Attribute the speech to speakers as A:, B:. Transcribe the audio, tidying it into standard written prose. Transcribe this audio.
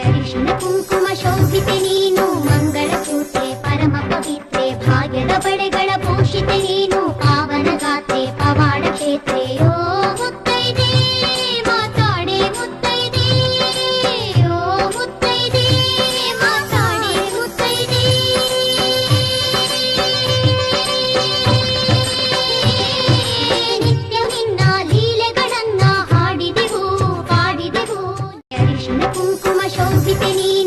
A: ಅರಿಶಿನ ಕುಂಕುಮ ಶೋಭಿತೆ ನೀನು, ಮಂಗಳ ಸೂತ್ರೆ ಪರಮ ಪವಿತ್ರೆ, ಭಾಗ್ಯದ ಬಳೆಗಳ ಭೂಷಿತೆ ನೀನು, ಪಾವನ ಗಾತ್ರೆ ಪವಾಡ ಕ್ಷೇತ್ರೆ. ಓ ಮುತ್ತೈದೆ ಮಾತಾಡೆ ಮುತ್ತೈದೆ, ಓ ಮುತ್ತೈದೆ ಮಾತಾಡೆ ಮುತ್ತೈದೆ. ನಿತ್ಯ ನಿನ್ನ ಲೀಲೆಗಳನ್ನ ಹಾಡಿದೆವು ಪಾಡಿದೆವು. ಅರಿಶಿನ ಕುಂಕುಮ ಶೋಭಿತೆ ನೀನು